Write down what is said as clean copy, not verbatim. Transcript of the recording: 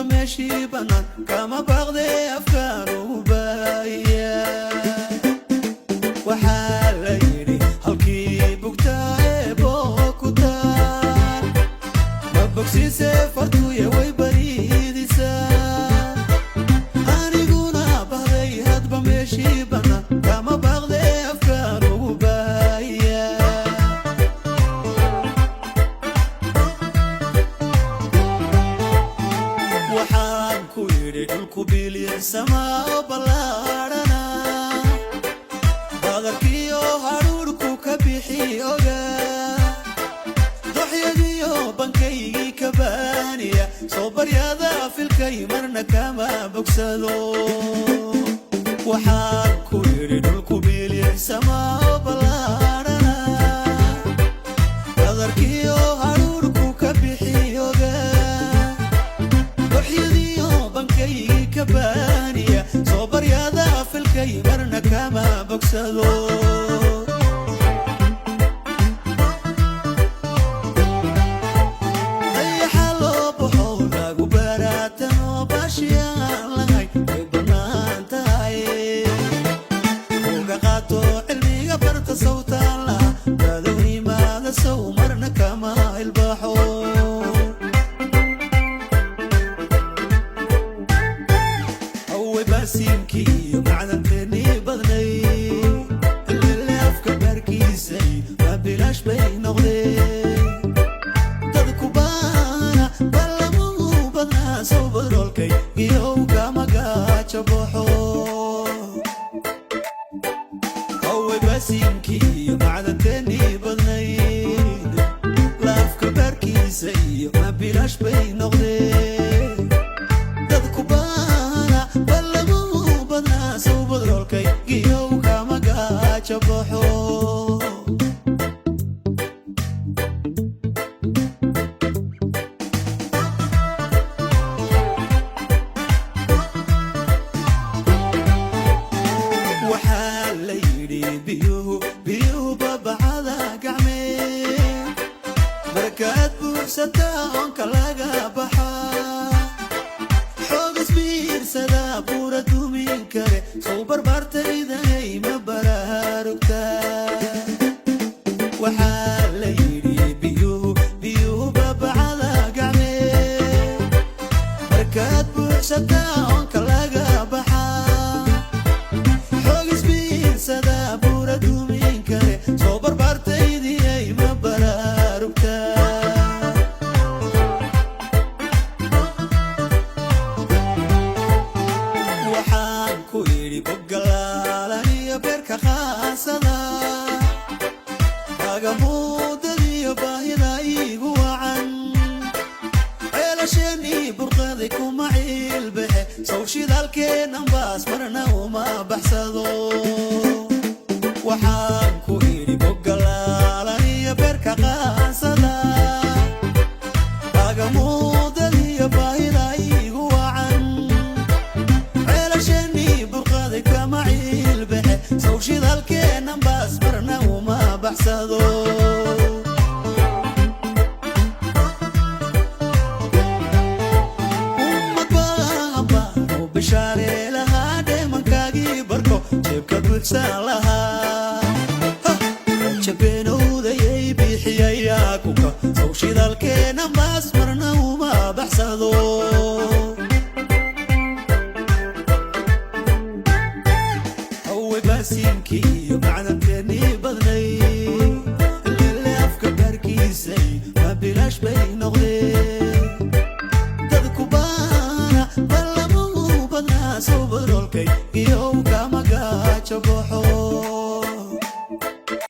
hadba meeshii bannaan kama baaqday afkaaru baaya waxaa la yidhi halkii bugtaa ee bookutaa ma bogsiise fartuye way bariidisaa aniguna bahday hadba meeshii bannaan kama baaqday afkaaru baaya waxaan ku yidhi dhulku biilyan samaa ballaadhana badarkiyo hadhuudhku ka bixi oga doxyadiyo bankaygii ka baaniya soo baryada filkay marna kama bogsado waxaan ku yidhi dhulku biilyan samaa ballaadhana badarkiyo hadhuudhku ka bixi oga doxyadiyo bankaygii ka baaniya soo baryada filkay marna kama bogsado dayaxa loo baxo lagu baraatano baashiyaan lahay way bannaan tahay uga qaato cilmiga barta sawtaan laha dadow imaada sow marna kama ilbaxo basiimkii macdanteennii badnay ilile afka baarkiisay ma bilaash bay noqdeen dadku baana ballamuu badnaa sow badroolkay iyow kama gaajo baxo awey basiimkii macdanteennii badnay laafka baarkiisay ma bilaash bay noqdeen dadku baana بدرولكي جيو كما جاش بحو وحال ليلي بيو بابا على قعمي بركات بورستان كلاقا بحا حوغس بير سدا بورا دومين كاري soo barbaartayday ma baraarugtaa waxaa la yidhi biyuhu babacada gacmee markaad buuxsataa oonka laga baxaa xoogis biirsada buura duumin kare soo barbaartaydiyay ma baraarugtaa waxaan ku yidhi boggalaalaniyo beerka qaasada agamuudadiyo baahida iigu wacan ceelasheenii burqaday kuma ciilbaxe sow shidaalkeennan baas marna uma baxsado waxaan ku yidhi boggalaalaniyo beerka qaasada agamuudadiyo baahida iigu wacan kama ciilbaxe sow shidaalkeennan baas marna uma baxsado ummad baaba u bishaare lahaa dheemankaagii barko jeebka buuxsan lahaa jabeenowdayay bixiyayaa kuka sow shidaalkeennan baas marna uma baxsado basiimkii macdanteennii badnay ilile afka baarkiisay ma bilaash bay noqdeen